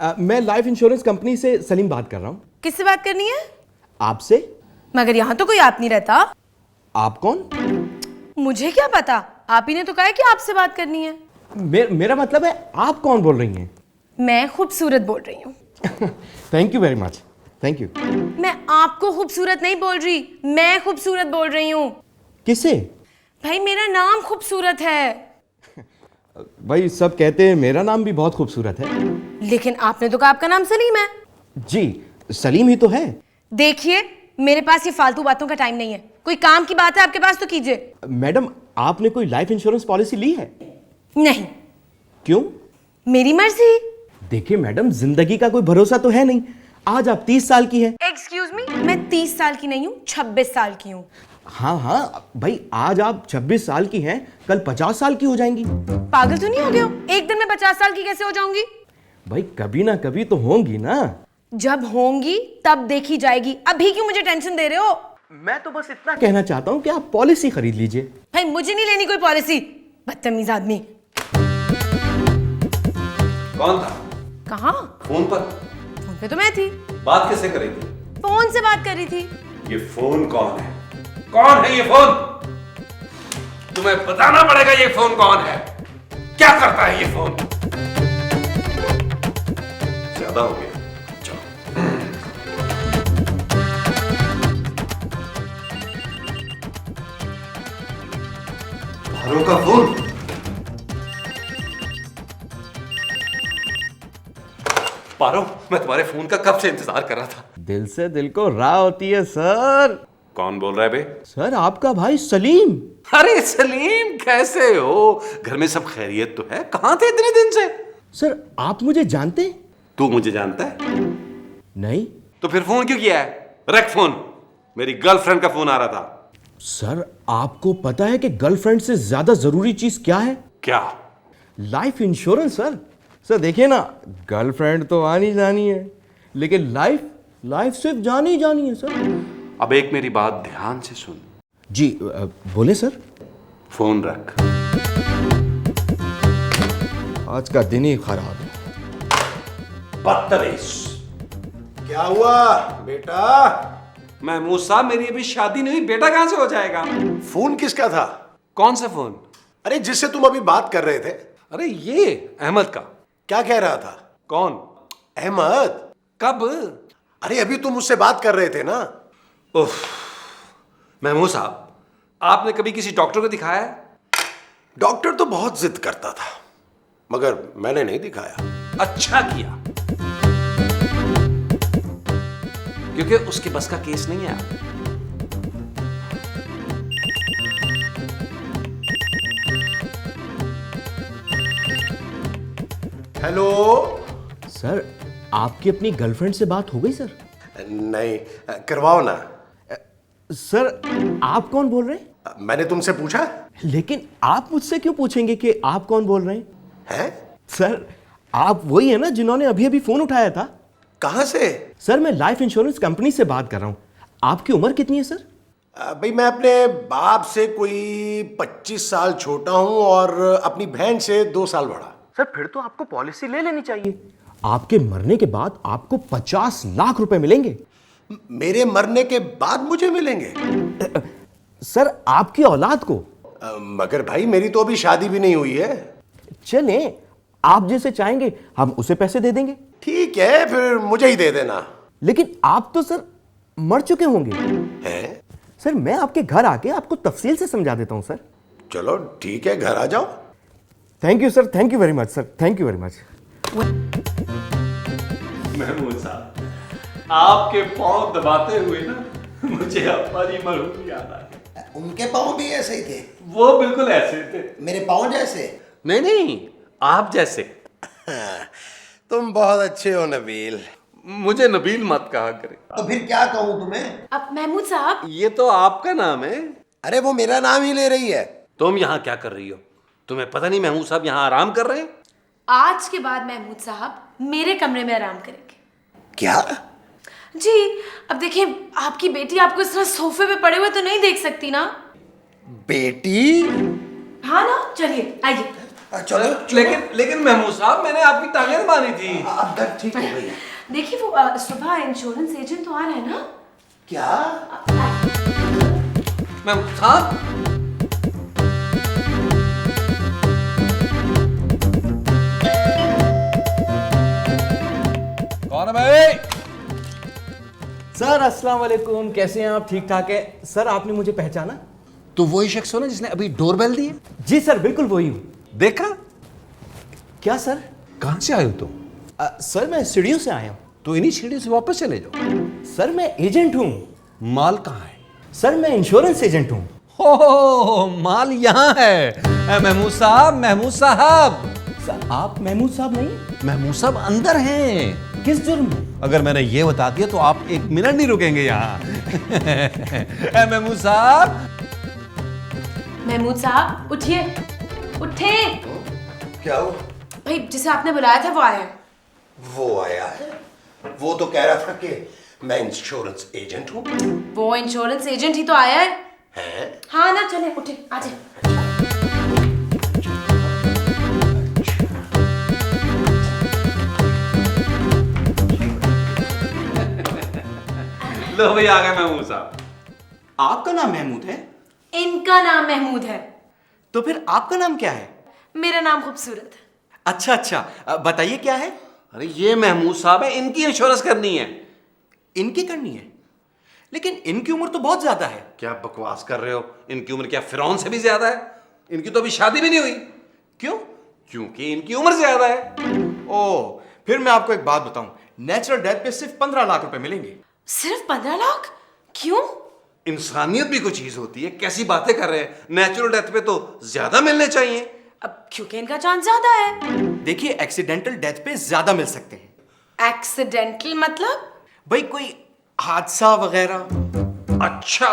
मैं life insurance company से सलीम बात कर रहा हूँ। किससे बात करनी है? आपसे। मगर यहाँ तो कोई आप नहीं रहता। आप कौन? मुझे क्या पता, आप ही ने तो कहा है कि आपसे बात करनी है। मेरा मतलब है आप कौन बोल रही हैं? मैं खूबसूरत बोल रही हूँ। Thank you very much. Thank you. मैं आपको खूबसूरत नहीं बोल रही, मैं खूबसूरत बोल रही हूँ। किसे? भाई मेरा नाम खूबसूरत है। भाई सब कहते हैं मेरा नाम भी बहुत खूबसूरत है। लेकिन आपने तो कहा आपका नाम सलीम है। जी सलीम ही तो है। देखिए मेरे पास ये फालतू बातों का टाइम नहीं है, कोई काम की बात है आपके पास तो कीजिए। मैडम आपने कोई लाइफ इंश्योरेंस पॉलिसी ली है? नहीं। क्यों? मेरी मर्जी। देखिए मैडम, जिंदगी का कोई भरोसा तो है नहीं। आज आप 30 साल की हैं। एक्सक्यूज मी, मैं 30 साल की नहीं हूँ, 26 साल की हूँ। हाँ भाई, आज आप 26 साल की हैं, कल 50 साल की हो जाएंगी। पागल तो नहीं हो गए हो? एक दिन में 50 साल की कैसे हो जाऊंगी? भाई कभी ना कभी तो होंगी ना। जब होंगी तब देखी जाएगी, अभी क्यों मुझे टेंशन दे रहे हो? मैं तो बस इतना कहना चाहता हूँ कि आप पॉलिसी खरीद लीजिए। भाई मुझे नहीं लेनी कोई पॉलिसी, बदतमीज आदमी। कौन था? कहाँ? फोन पर। फोन पे तो मैं थी। बात किससे कर रही थी? फोन से बात कर रही थी। ये फोन कौन है? कौन है ये फोन? तुम्हें बताना पड़ेगा ये फोन कौन है, क्या करता है ये फोन। ज्यादा हो गया, चलो। पारो का फोन। पारो, मैं तुम्हारे फोन का कब से इंतजार कर रहा था। दिल से दिल को राह होती है सर। कौन बोल रहा है बे? सर आपका भाई सलीम। अरे सलीम, कैसे हो? घर में सब खैरियत तो है? कहां थे इतने दिन से? सर आप मुझे जानते हैं? तू मुझे जानता है? नहीं। तो फिर फोन क्यों किया है? रख फोन, मेरी गर्लफ्रेंड का फोन आ रहा था। सर आपको पता है कि गर्लफ्रेंड से ज्यादा जरूरी चीज क्या है? क्या? Life insurance sir. सर देखिए ना, गर्लफ्रेंड तो आनी जानी है, लेकिन लाइफ सिर्फ जानी जानी है सर। अब एक मेरी बात ध्यान से सुन। जी बोले सर। फोन रख। आज का दिन ही खराब है। बदतमीज। क्या हुआ बेटा? महमूद साहब, मेरी अभी शादी नहीं हुई, बेटा कहां से हो जाएगा? फोन किसका था? कौन सा फोन? अरे जिससे तुम अभी बात कर रहे थे। अरे ये अहमद का। क्या कह रहा था? कौन? अहमद। कब? अरे अभी तुम मुझसे बात कर रहे थे ना। उफ, महमूद साहब, आपने कभी किसी डॉक्टर को दिखाया है? डॉक्टर तो बहुत जिद करता था, मगर मैंने नहीं दिखाया। अच्छा किया, क्योंकि उसके बस का केस नहीं है। हेलो सर आपकी अपनी गर्लफ्रेंड से बात हो गई सर? नहीं, करवाओ ना। सर आप कौन बोल रहे हैं? मैंने तुमसे पूछा? लेकिन आप मुझसे क्यों पूछेंगे कि आप कौन बोल रहे हैं? हैं? सर आप वही है ना जिन्होंने अभी अभी फोन उठाया था? कहां से? सर मैं लाइफ इंश्योरेंस कंपनी से बात कर रहा हूं। आपकी उम्र कितनी है सर? भाई मैं अपने बाप से कोई 25 साल छोटा हूं और अपनी बहन से 2 साल बड़ा। सर फिर तो आपको पॉलिसी ले लेनी चाहिए। आपके मरने के बाद आपको 50 लाख रुपए मिलेंगे। मेरे मरने के बाद मुझे मिलेंगे? सर आपकी औलाद को। मगर भाई मेरी तो अभी शादी भी नहीं हुई है। चले, आप जैसे चाहेंगे हम उसे पैसे दे देंगे। ठीक है, फिर मुझे ही दे देना। लेकिन आप तो सर मर चुके होंगे। हैं? सर मैं आपके घर आके आपको तफसील से समझा देता हूं सर। चलो ठीक है, घर आ जाओ। Thank you sir, thank you very much sir, thank you very much. Mahmood साहब, आपके पांव दबाते हुए ना मुझे हमारी मरहूम याद आ गई। उनके पाँव भी ऐसे ही थे? वो बिल्कुल ऐसे थे। मेरे पाँव जैसे? नहीं, आप जैसे। तुम बहुत अच्छे हो नबील। मुझे नबील मत कहा करे। तो फिर क्या कहूँ तुम्हें? अब महमूद साहब, ये तो आपका नाम है। अरे वो मेरा नाम ही ले रही है। तुम यहाँ क्या कर रही हो? तुम्हें पता नहीं महमूद साहब यहाँ आराम कर रहे हैं? आज के बाद महमूद साहब मेरे कमरे में आराम करेंगे। क्या? जी, अब देखिए आपकी बेटी आपको इस तरह सोफे पे पड़े हुए तो नहीं देख सकती ना। बेटी? हाँ ना, चलिए आइए। चलो लेकिन महमूद साहब, मैंने आपकी टांगें बांधी थी। अब दर्द ठीक हो गई है। देखिए वो सुबह इंश्योरेंस एजेंट तो आ रहा है ना। क्या? महमूद साहब, कौन है भाई? सर अस्सलाम वालेकुम, कैसे हैं आप? ठीक ठाक है सर। आपने मुझे पहचाना? तो वही शख्स हो ना जिसने अभी डोरबेल दी है? जी सर, बिल्कुल वही हूँ। देखा? क्या सर? कहां से आए हो तुम? सर मैं सीढ़ियों से आया हूँ। तो इन्हीं सीढ़ियों से वापस चले जाओ। सर मैं एजेंट हूँ। माल कहाँ है? सर मैं इंश्योरेंस एजेंट हूँ। हो, माल यहाँ है। महमूद साहब, महमूद साहब। सर आप महमूद साहब नहीं? महमूद साहब अंदर हैं। किस जुर्म में? अगर मैंने ये बता दिया तो आप एक मिनट नहीं रुकेंगे यहाँ। महमूद साहब। महमूद साहब उठिए, उठे। क्या हो? भाई जिसे आपने बुलाया था वो आया है। वो आया है? वो तो कह रहा था कि मैं इंश्योरेंस एजेंट हूँ। वो इंश्योरेंस एजेंट ही तो आया है। हैं? हाँ ना, चले उठे, आ जाए। लो भाई, आ गए महमूद साहब। आपका नाम महमूद है? इनका नाम महमूद है। तो फिर आपका नाम क्या है? मेरा नाम खूबसूरत है। अच्छा अच्छा, बताइए क्या है? अरे ये महमूद साहब है, इनकी इंश्योरेंस करनी है। इनकी करनी है? लेकिन इनकी उम्र तो बहुत ज्यादा है। क्या बकवास कर रहे हो? इनकी उम्र क्या फिरौन से भी ज्यादा है? इनकी तो अभी शादी भी नहीं हुई। क्यों? क्योंकि इनकी उम्र ज्यादा है। ओ, फिर मैं आपको एक बात बताऊं, नेचुरल डेथ पे सिर्फ 15 लाख रुपए मिलेंगे। सिर्फ 15 लाख? क्यों? इंसानियत भी कोई चीज होती है। कैसी बातें कर रहे हैं? नेचुरल डेथ पे तो ज्यादा मिलने चाहिए। अब क्योंकि इनका चांस ज्यादा है। देखिए एक्सीडेंटल डेथ पे ज्यादा मिल सकते हैं। एक्सीडेंटल मतलब? भाई कोई हादसा वगैरह। अच्छा,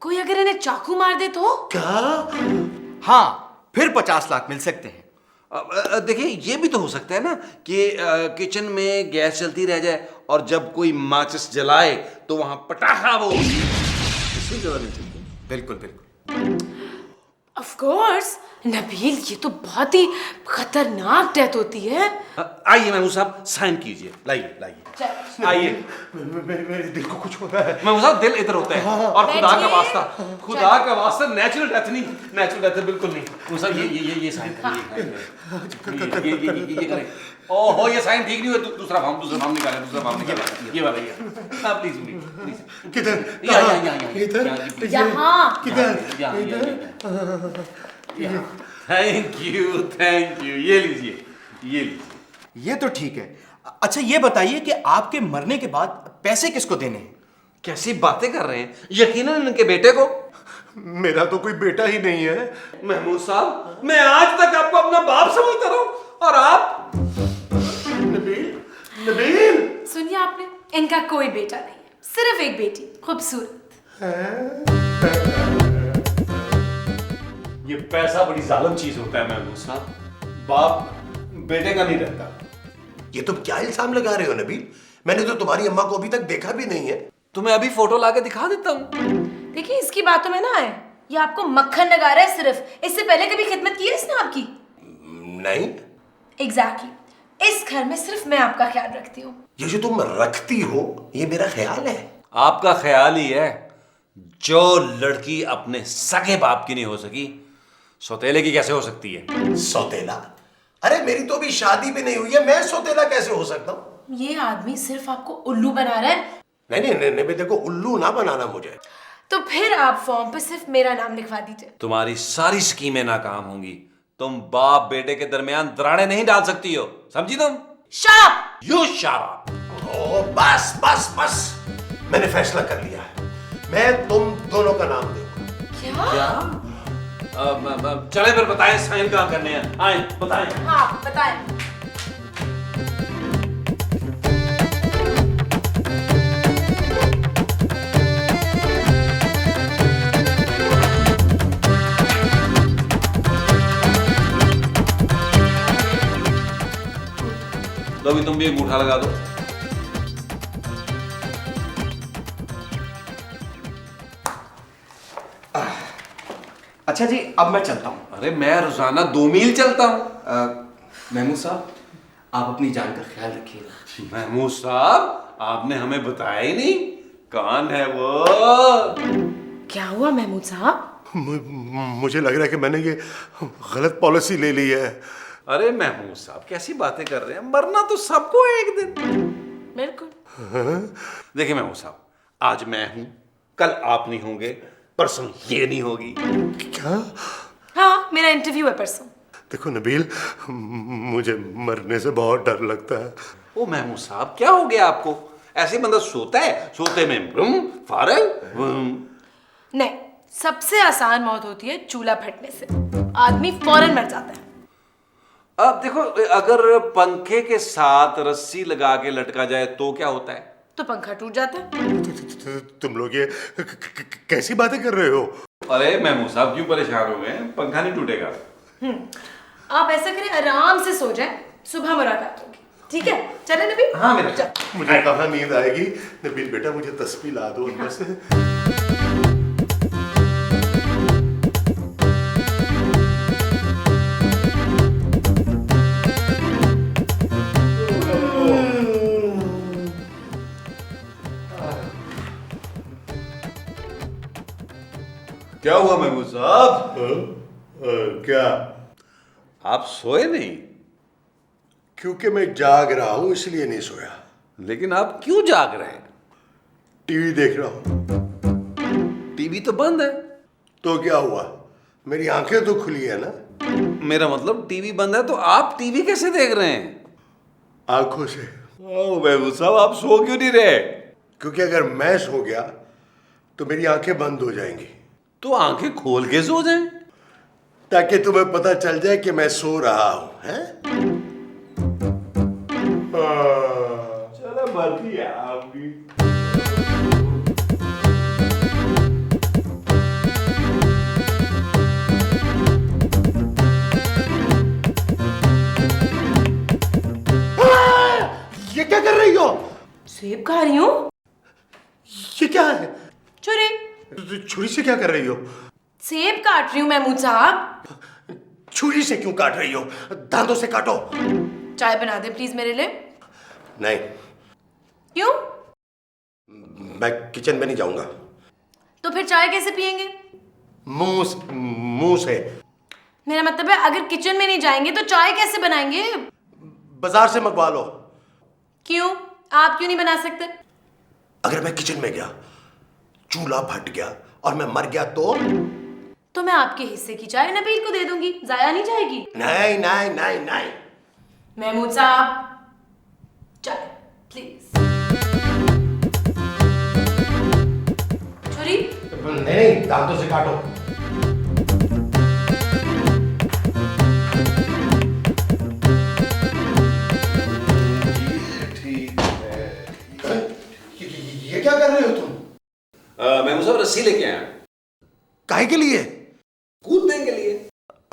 कोई अगर इन्हें चाकू मार दे तो? हाँ, फिर 50 लाख मिल सकते हैं। देखिए ये भी तो हो सकता है ना कि किचन में गैस चलती रह जाए और जब कोई माचिस जलाए तो वहां पटाखा वो इससे ज्यादा नहीं चलती। बिल्कुल बिल्कुल। ऑफ कोर्स नबील, ये तो बहुत ही खतरनाक डेथ होती है। आइए महमूद साहब, साइन कीजिए। लाइए लाइए, आइए। मेरे दिल को कुछ हो रहा है। महमूद साहब, दिल इधर होता है। और खुदा का बैठिए। वास्ता, खुदा का वास्ता, नेचुरल डेथ नहीं, नेचुरल डेथ बिल्कुल नहीं। महमूद साहब ये साइन करिए, ये करें। ओहो, ये साइन ठीक नहीं हुआ। दूसरा फॉर्म निकालें, दूसरा फॉर्म निकालें। ये वाला ये। हाँ प्लीज प्लीज। किधर? यहाँ यहाँ थैंक यू, ये लीजिए। ये तो ठीक है। अच्छा ये बताइए कि आपके मरने के बाद पैसे किसको देने हैं? कैसी बातें कर रहे हैं? यकीनन इनके बेटे को। मेरा तो कोई बेटा ही नहीं है। महमूद साहब, मैं आज तक आपको अपना बाप समझता रहा हूं और आप। नबील। सुनिए आपने, इनका कोई बेटा नहीं है, सिर्फ एक बेटी खूबसूरत। ये पैसा बड़ी जालिम चीज होता है महमूद साहब। बाप बेटे का नहीं रहता। ये तुम क्या इल्जाम लगा रहे हो नबील? मैंने तो तुम्हारी अम्मा को अभी तक देखा भी नहीं है। तुम्हें अभी फोटो लाके दिखा देता हूं। देखिए इसकी बातों में ना आए, ये आपको मक्खन लगा रहा है सिर्फ। इससे पहले कभी खिदमत की है इसने आपकी? नहीं। एग्जैक्टली। इस घर में सिर्फ मैं आपका ख्याल रखती हूँ। ये जो तुम रखती हो, ये मेरा ख्याल है। आपका ख्याल ही है। जो लड़की अपने सगे बाप की नहीं हो सकी, सौतेले की कैसे हो सकती है? सौतेला? अरे मेरी तो अभी शादी भी नहीं हुई है, मैं सौतेला कैसे हो सकता हूँ? ये आदमी सिर्फ आपको उल्लू बना रहा है। नहीं, देखो उल्लू ना बनाना मुझे। तो फिर आप फॉर्म पे सिर्फ मेरा नाम लिखवा दीजिए। तुम्हारी सारी स्कीमें नाकाम होंगी। तुम बाप बेटे के दरमियान दराड़े नहीं डाल सकती हो, समझी तुम? शाप। You shut up. ओ बस बस बस, मैंने फैसला कर लिया है। मैं तुम दोनों का नाम दूंगा। क्या? चले फिर बताएं साइन कहाँ करने हैं। आए बताएं। हाँ बताएं। तो अभी तुम भी एक अंगूठा लगा दो। अच्छा जी, अब मैं चलता हूँ। अरे मैं रोजाना 2 मील चलता हूँ। महमूद साहब, आप अपनी जान का ख्याल रखिएगा। महमूद साहब, आपने हमें बताया ही नहीं, कौन है वो? क्या हुआ महमूद साहब? मुझे लग रहा है कि मैंने ये गलत पॉलिसी ले ली है। अरे महमूद साहब, कैसी बातें कर रहे हैं? मरना तो सबको है एक दिन। बिल्कुल। देखिए महमूद साहब, आज मैं हूं, कल आप नहीं होंगे, परसों ये नहीं होगी। क्या? हाँ, मेरा इंटरव्यू है परसों। देखो नबील, मुझे मरने से बहुत डर लगता है। ओ महमूद साहब, क्या हो गया आपको? ऐसे बंदा सोता है, सोते में फारग। नहीं, सबसे आसान मौत होती है चूल्हा फटने से। आदमी फौरन मर जाता है। अब देखो, अगर पंखे के साथ रस्सी लगा के लटका जाए तो क्या होता है? तो पंखा टूट जाता है। तुम लोग ये कैसी बातें कर रहे हो? अरे महमूद साहब, क्यों परेशान हो गए? पंखा नहीं टूटेगा। आप ऐसा करें, आराम से सो जाएं, सुबह मुलाकात होगी। ठीक है, चले नबील? हाँ मेरा। चल। मुझे कहाँ नींद आएगी? नबील बेटा, मुझे तस्बीह ला दो अंदर से। क्या हुआ महमूद साहब? क्या? आप सोए नहीं? क्योंकि मैं जाग रहा हूं इसलिए नहीं सोया। लेकिन आप क्यों जाग रहे हैं? टीवी देख रहा हूं। टीवी तो बंद है। तो क्या हुआ? मेरी आंखें तो खुली है ना। मेरा मतलब टीवी बंद है तो आप टीवी कैसे देख रहे हैं? आंखों से। ओ महमूद साहब, आप सो क्यों नहीं रहे? क्योंकि अगर मैं सो गया तो मेरी आंखें बंद हो जाएंगी। तो आंखें खोल के सो जाएं। ताकि तुम्हें पता चल जाए कि मैं सो रहा हूं, हैं? चलो मर्जी है आपकी। ये क्या कर रही हो? सेब खा रही हूँ। ये क्या है? छुरी। छुरी से क्या कर रही हो? सेब काट रही हूँ महमूद साहब। छुरी से क्यों काट रही हो? दांतों से काटो। चाय बना दे प्लीज मेरे लिए। नहीं, क्यों? मैं किचन में नहीं जाऊंगा। तो फिर चाय कैसे पियेंगे? मुंह से। मेरा मतलब है, अगर किचन में नहीं जाएंगे तो चाय कैसे बनाएंगे? बाजार से मंगवा लो। क्यों? आप क्यों नहीं बना सकते? अगर मैं किचन में गया, चूल्हा फट गया और मैं मर गया तो मैं आपके हिस्से की चाय नबील को दे दूंगी, जाया नहीं जाएगी। नहीं नहीं नहीं नहीं। महमूद साहब, चाय प्लीज। छुरी। नहीं, दांतों से काटो। ठीक है। ये क्या कर रहे हो तुम? महमूद साहब, रस्सी लेके आया। काहे के लिए? कूदने के लिए।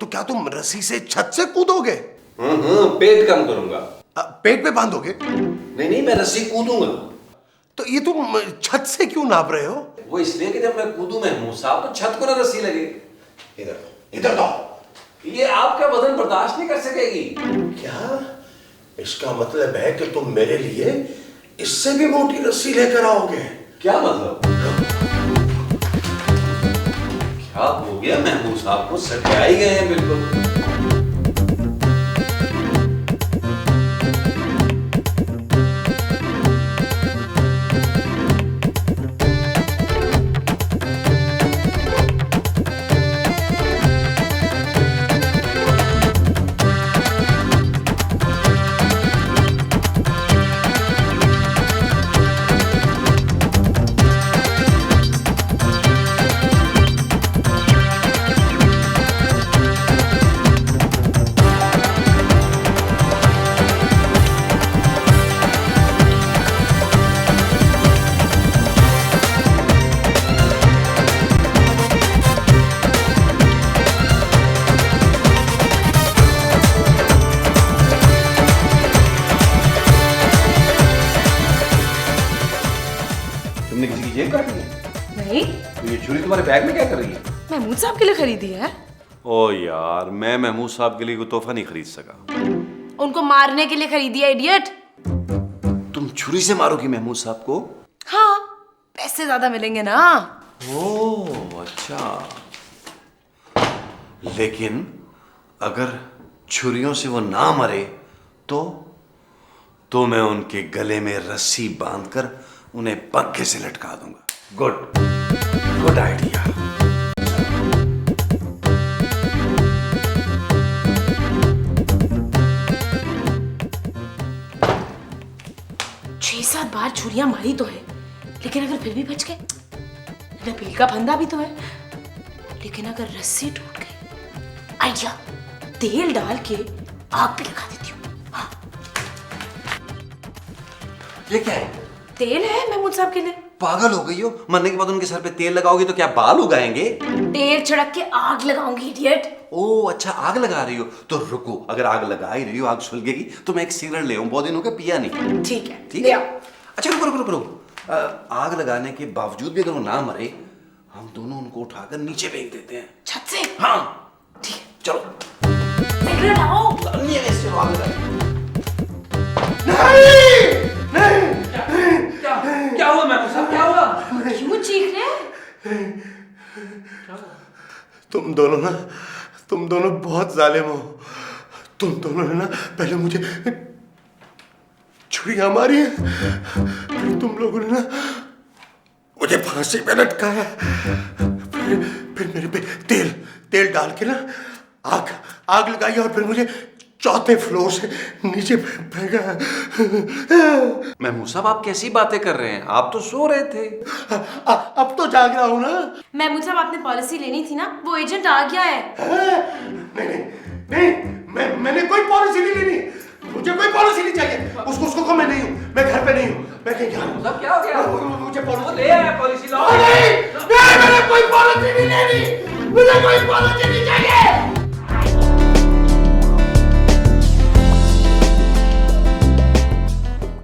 तो क्या तुम रस्सी से छत से कूदोगे? पेट कम करूंगा। पेट पे बांधोगे? नहीं, मैं रस्सी कूदूंगा। तो ये तुम छत से क्यों नाप रहे हो? वो इसलिए कि जब मैं कूदूं महमूद साहब तो छत को ना रस्सी लगे। इधर दो। ये आपका वजन बर्दाश्त नहीं कर सकेगी। क्या? इसका मतलब है कि तुम मेरे लिए इससे भी मोटी रस्सी लेकर आओगे? क्या मतलब? क्या हो गया महमूद साहब को? सटिया ही गए हैं बिल्कुल। तुमने किसी की जेब काटी है? नहीं। तो ये छुरी तुम्हारे बैग में क्या कर रही है? महमूद साहब के लिए खरीदी है? ओ यार, मैं महमूद साहब के लिए कोई तोहफा नहीं खरीद सका। उनको मारने के लिए खरीदी है, इडियट। तुम छुरी से मारोगी महमूद साहब को? हाँ, पैसे ज्यादा मिलेंगे ना। ओह अच्छा। लेकिन अगर छुरियों से वो ना मरे तो मैं उनके गले में रस्सी बांधकर उन्हें पंखे से लटका दूंगा। Good idea. छह सात बार छुरियां मारी तो है, लेकिन अगर फिर भी बच गए, नबील का फंदा भी तो है। लेकिन अगर रस्सी टूट गई, आइडिया, तेल डाल के आग पे लगा देती हूँ। हाँ। ये क्या है? तेल है महमूद साहब के लिए। पागल हो गई हो? मरने के बाद उनके सर पे तेल लगाओगी तो क्या बाल उगाएंगे? तेल छिड़क के आग लगाऊंगी, इडियट। ओह अच्छा, आग लगा रही हो तो रुको, अगर आग लगा ही रही हो, आग सुलगेगी तो मैं एक सिगरेट ले आऊं, बहुत दिन हो गए पिया नहीं। ठीक है, ठीक ले है। आओ। अच्छा रुको। आग लगाने के बावजूद भी अगर वो ना मरे, हम दोनों उनको उठाकर नीचे फेंक देते हैं। छत से? हाँ ठीक है, चलो। सिगरेट लाओ। नहीं है, इससे आग लगाए। क्या हुआ महमूद साहब, क्या हुआ? क्यों चीख रहे हैं? तुम दोनों बहुत जालिम हो। तुम दोनों ने ना पहले मुझे छुरियां मारी है, फिर तुम लोगों ने ना मुझे फांसी पे लटकाया, फिर मेरे पे तेल डाल के ना आग लगाई और फिर मुझे चौथे फ्लोर से नीचे फेंका। महमूद साहब, आप कैसी बातें कर रहे हैं? आप तो सो रहे थे। अब तो जाग रहा हूं ना। महमूद साहब, आपने पॉलिसी लेनी थी ना, वो एजेंट आ गया है। नहीं, मैंने कोई पॉलिसी नहीं लेनी। मुझे कोई पॉलिसी नहीं चाहिए। उसको को मैं नहीं हूँ, मैं घर पे नहीं हूँ, मैं कहीं जा रहा हूँ। क्या हो गया? मुझे पॉलिसी ले आया पॉलिसी लाओ। नहीं, मैंने कोई पॉलिसी नहीं लेनी। मुझे कोई पॉलिसी नहीं चाहिए।